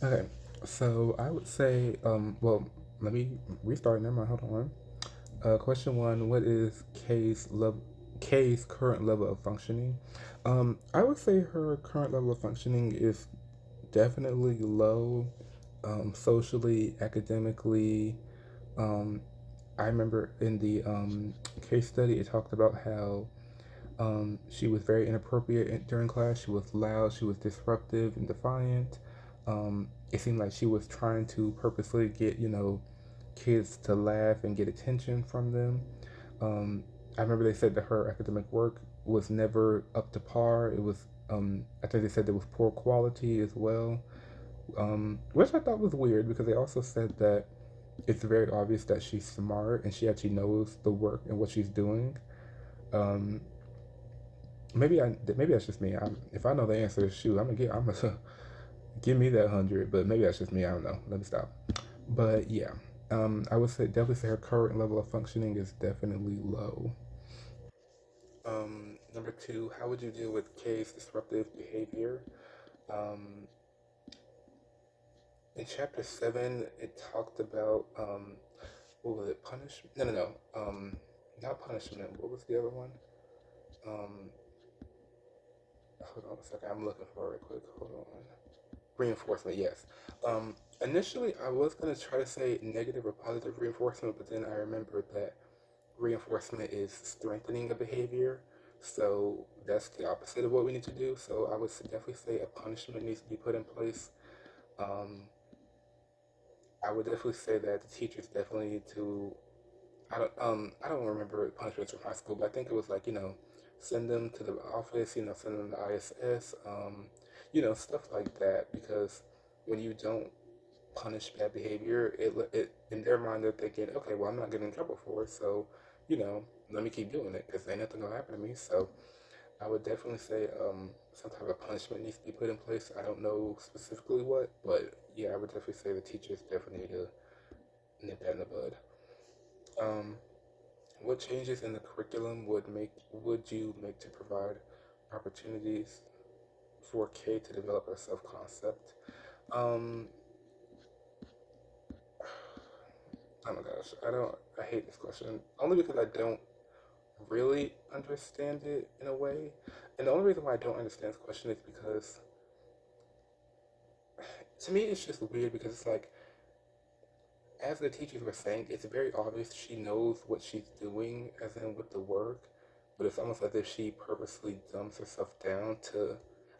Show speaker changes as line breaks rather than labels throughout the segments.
Okay, so I would say, well, let me restart. Never mind. Hold on. Question one: What is Kay's current level of functioning? I would say her current level of functioning is definitely low, socially, academically. Um, I remember in the case study, it talked about how she was very inappropriate during class. She was loud, she was disruptive and defiant. It seemed like she was trying to purposely get, kids to laugh and get attention from them. Um, I remember they said that her academic work was never up to par. It was, I think they said there was poor quality as well, which I thought was weird because they also said that it's very obvious that she's smart and she actually knows the work and what she's doing. Um, maybe that's just me. If I know the answer, shoot, I'm gonna give me that 100. But maybe that's just me. I don't know. Let me stop. But yeah, I would say definitely say her current level of functioning is definitely low. Number two, how would you deal with K's disruptive behavior? Um, in chapter seven, it talked about what was it? Punishment? No, no, no. Not punishment. What was the other one? Um, hold on a second. I'm looking for it real quick. Hold on. Reinforcement, yes. Initially, I was going to try to say negative or positive reinforcement, but then I remembered that reinforcement is strengthening a behavior. So that's the opposite of what we need to do. So I would definitely say a punishment needs to be put in place. Um, I would definitely say that the teachers definitely need to. I don't remember punishments from high school, but I think it was like send them to the office, send them to ISS, stuff like that. Because when you don't punish bad behavior, it in their mind they're thinking, okay, well I'm not getting in trouble for it, so let me keep doing it because ain't nothing gonna happen to me. So I would definitely say some type of punishment needs to be put in place. I don't know specifically what, but yeah, I would definitely say the teachers definitely need to nip that in the bud. Um, what changes in the curriculum would you make to provide opportunities for K to develop her self concept? Um, oh my gosh, I hate this question only because I don't really understand it in a way. And the only reason why I don't understand this question is because to me it's just weird because it's like, as the teachers were saying, it's very obvious she knows what she's doing, as in with the work, but it's almost as if she purposely dumbs herself down to.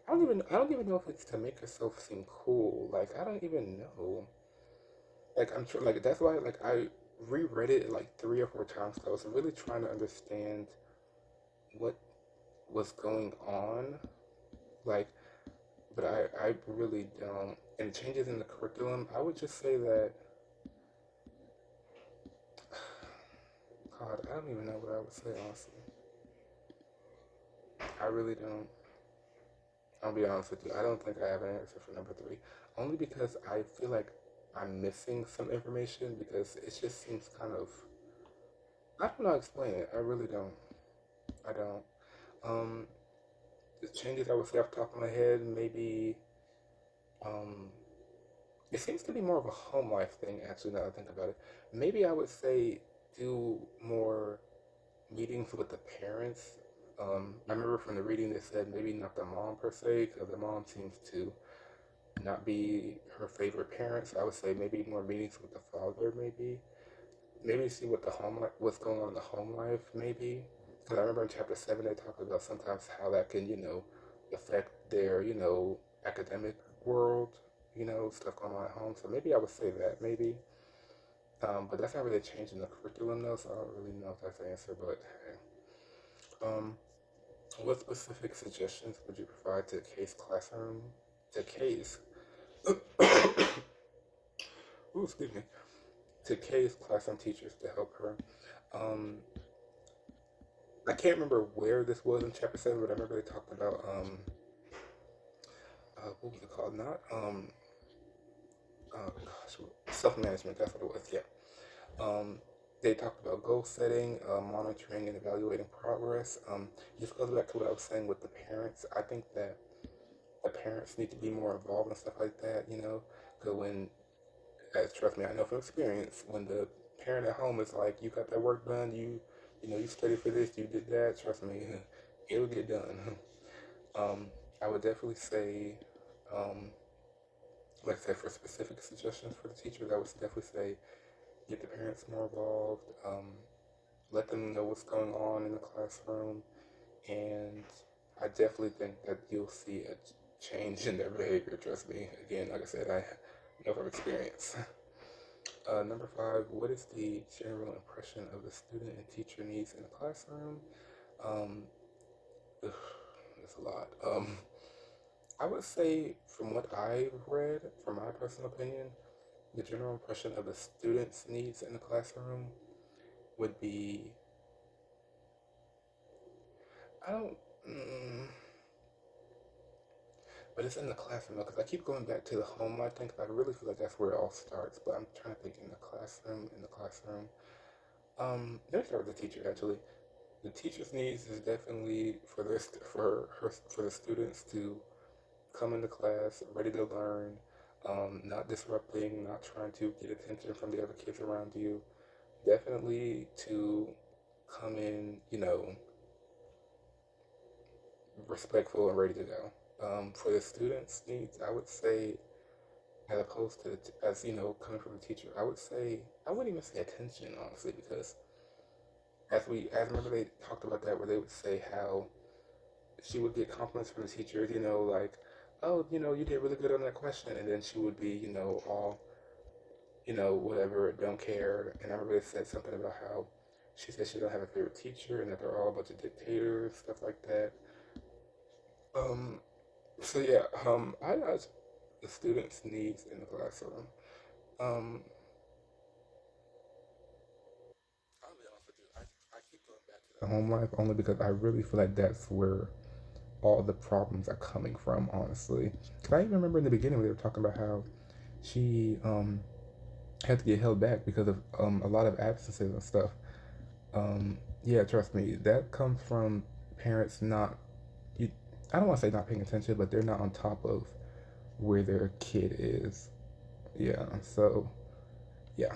I don't even know if it's to make herself seem cool. Like I don't even know. Like I'm sure, like that's why like I reread it like 3 or 4 times. 'Cause I was really trying to understand what was going on. Like, but I really don't. And changes in the curriculum, I would just say that. God, I don't even know what I would say honestly. I really don't. I'll be honest with you. I don't think I have an answer for number three. Only because I feel like I'm missing some information because it just seems kind of. I don't know how to explain it. I really don't. I don't. Um, the changes I would say off the top of my head, maybe. Um, it seems to be more of a home life thing. Actually, now that I think about it, maybe I would say do more meetings with the parents. I remember from the reading they said maybe not the mom per se, because the mom seems to not be her favorite parent. So I would say maybe more meetings with the father, maybe see what the home life, what's going on in the home life, maybe. Because I remember in chapter seven they talked about sometimes how that can affect their academic world, stuff going on at home. So maybe I would say that maybe. But that's not really changing the curriculum though, so I don't really know if that's the answer. But hey. What specific suggestions would you provide to Kay's classroom? To Kay's, ooh, excuse me, to Kay's classroom teachers to help her. Um, I can't remember where this was in chapter seven, but I remember they talked about what was it called? Not oh gosh, self management. That's what it was. Yeah. Um, they talked about goal setting, monitoring, and evaluating progress. Just goes back to what I was saying with the parents. I think that the parents need to be more involved and stuff like that, because But when, as trust me, I know from experience, when the parent at home is like, "You got that work done, you studied for this, you did that." Trust me, it'll get done. Um, I would definitely say, um, like I said, for specific suggestions for the teachers, I would definitely say get the parents more involved. Let them know what's going on in the classroom, and I definitely think that you'll see a change in their behavior. Trust me. Again, like I said, I know from experience. Number five, what is the general impression of the student and teacher needs in the classroom? Um, ugh, that's a lot. I would say, from what I've read, from my personal opinion, the general impression of the student's needs in the classroom would be, I don't, but it's in the classroom because I keep going back to the home life thing because I really feel like that's where it all starts. But I'm trying to think in the classroom. Let's start with the teacher actually. The teacher's needs is definitely for the students to come into class ready to learn, not disrupting, not trying to get attention from the other kids around you. Definitely to come in, respectful and ready to go. For the students' needs, I would say, as opposed to coming from the teacher, I would say I wouldn't even say attention honestly because as remember they talked about that where they would say how she would get compliments from the teachers, like, oh, you did really good on that question, and then she would be, all, whatever, don't care. And I remember they said something about how she said she don't have a favorite teacher and that they're all a bunch of dictators, stuff like that. Um, so yeah, I asked the students' needs in the classroom. Um, I'll be honest with you, I keep going back to the home life only because I really feel like that's where all the problems are coming from, honestly. Because I even remember in the beginning when they were talking about how she had to get held back because of a lot of absences and stuff. Yeah, trust me, that comes from parents not, you, I don't want to say not paying attention, but they're not on top of where their kid is. Yeah, so, yeah.